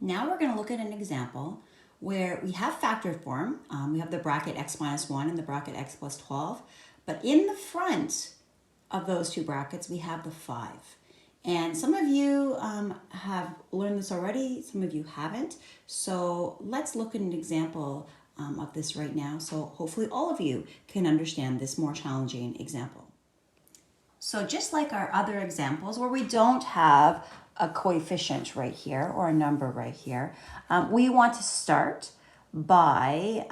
Now we're going to look at an example where we have factored form. We have the bracket x minus 1 and the bracket x plus 12. But in the front of those two brackets, we have the 5. And some of you have learned this already, some of you haven't. So let's look at an example of this right now. So hopefully all of you can understand this more challenging example. So just like our other examples where we don't have a coefficient right here or a number right here, we want to start by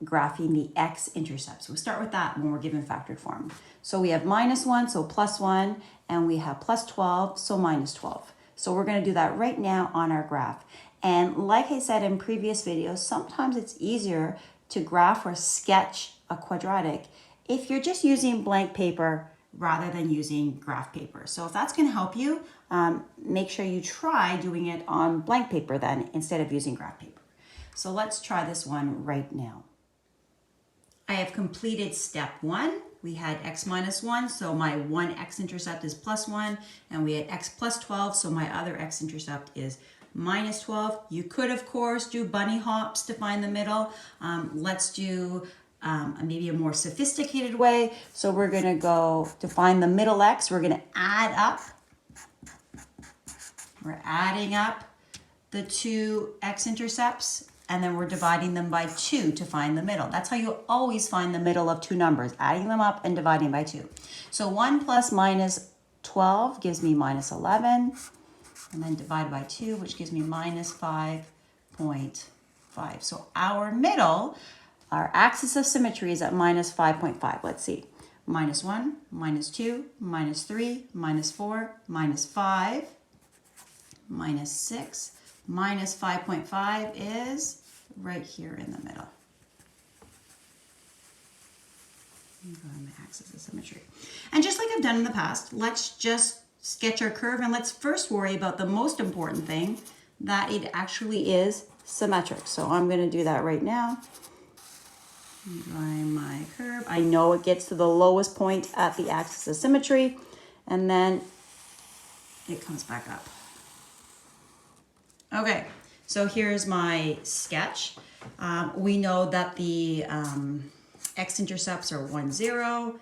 graphing the x-intercepts. We'll start with that when we're given factored form. So we have minus 1, so plus 1, and we have plus 12, so minus 12. So we're going to do that right now on our graph. And like I said in previous videos, sometimes it's easier to graph or sketch a quadratic if you're just using blank paper rather than using graph paper. So if that's going to help you, make sure you try doing it on blank paper then instead of using graph paper. So let's try this one right now. I have completed step 1. We had x minus 1, so my one x-intercept is plus 1, and we had x plus 12, so my other x-intercept is minus 12. You could, of course, do bunny hops to find the middle. Let's do maybe a more sophisticated way. So we're going to go to find the middle x. We're going to add up. We're adding up the two x-intercepts, and then we're dividing them by 2 to find the middle. That's how you always find the middle of two numbers, adding them up and dividing by 2. So 1 plus minus 12 gives me minus 11, and then divide by 2, which gives me minus 5.5. So our middle, our axis of symmetry is at minus 5.5. Let's see. Minus 1, minus 2, minus 3, minus 4, minus 5, minus 6, minus 5.5 is right here in the middle. On my axis of symmetry. And just like I've done in the past, let's just sketch our curve, and let's first worry about the most important thing, that it actually is symmetric. So I'm going to do that right now. Drawing my curve. I know it gets to the lowest point at the axis of symmetry, and then it comes back up. Okay, so here's my sketch. We know that the x-intercepts are 1, 0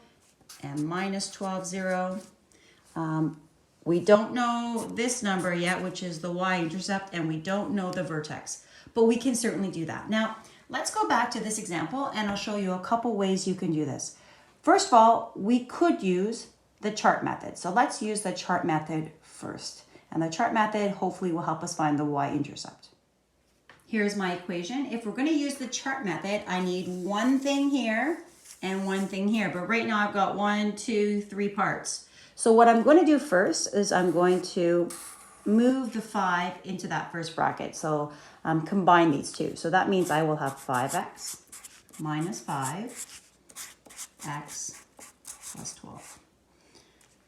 and minus 12, 0. We don't know this number yet, which is the y-intercept, and we don't know the vertex, but we can certainly do that. Now, let's go back to this example, and I'll show you a couple ways you can do this. First of all, we could use the chart method. So let's use the chart method first. And the chart method hopefully will help us find the y-intercept. Here's my equation. If we're going to use the chart method, I need one thing here and one thing here. But right now I've got 1, 2, 3 parts. So what I'm going to do first is I'm going to move the 5 into that first bracket. So combine these two. So that means I will have 5x minus 5, x plus 12.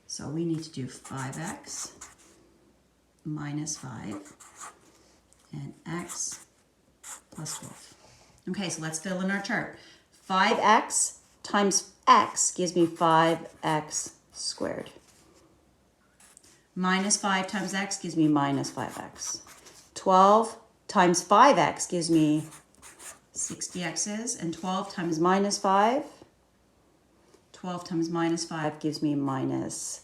So we need to do 5x minus 5 and x plus 12. Okay, so let's fill in our chart. 5x times x gives me 5x squared. Minus 5 times x gives me minus 5x. 12 times 5x gives me 60x's, and 12 times minus 5, 12 times minus 5 gives me minus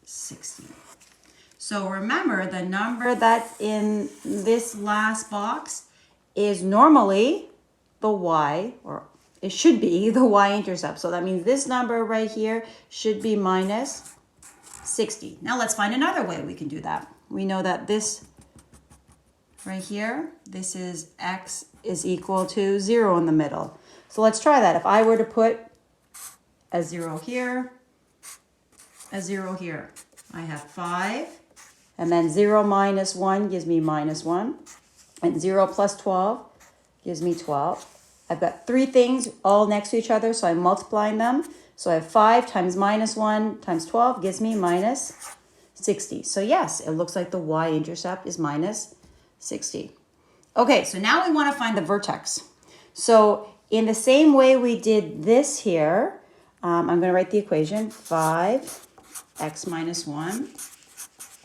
60. So remember, the number that's in this last box is normally the y, or it should be the y-intercept. So that means this number right here should be minus 60. Now let's find another way we can do that. We know that this right here, this is x is equal to 0 in the middle. So let's try that. If I were to put a 0 here, a 0 here, I have 5. And then 0 minus 1 gives me minus 1. And 0 plus 12 gives me 12. I've got 3 things all next to each other, so I'm multiplying them. So I have 5 times minus 1 times 12 gives me minus 60. So yes, it looks like the y-intercept is minus 60. Okay, so now we want to find the vertex. So in the same way we did this here, I'm going to write the equation. 5x minus 1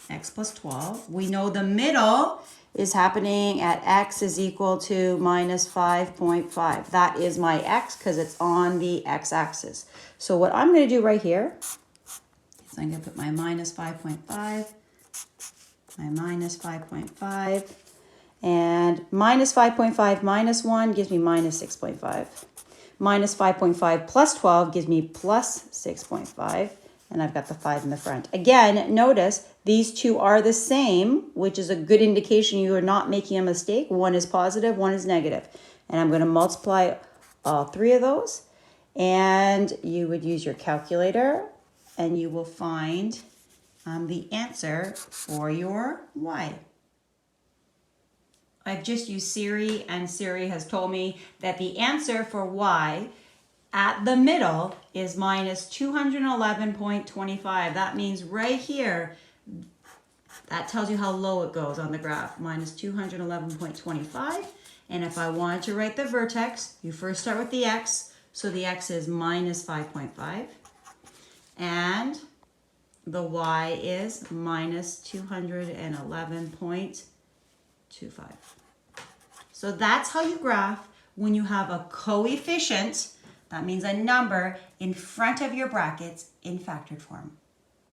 x plus 12. We know the middle is happening at x is equal to minus 5.5. That is my x because it's on the x-axis. So what I'm going to do right here is I'm going to put my minus 5.5, my minus 5.5, and minus 5.5 minus 1 gives me minus 6.5. Minus 5.5 plus 12 gives me plus 6.5. And I've got the 5 in the front. Again, notice these two are the same, which is a good indication you are not making a mistake. One is positive, one is negative. And I'm going to multiply all three of those. And you would use your calculator and you will find the answer for your y. I've just used Siri, and Siri has told me that the answer for y at the middle is minus 211.25. That means right here, that tells you how low it goes on the graph, minus 211.25. And if I wanted to write the vertex, you first start with the x. So the x is minus 5.5. And the y is minus 211.25. So that's how you graph when you have a coefficient, that means a number, in front of your brackets in factored form.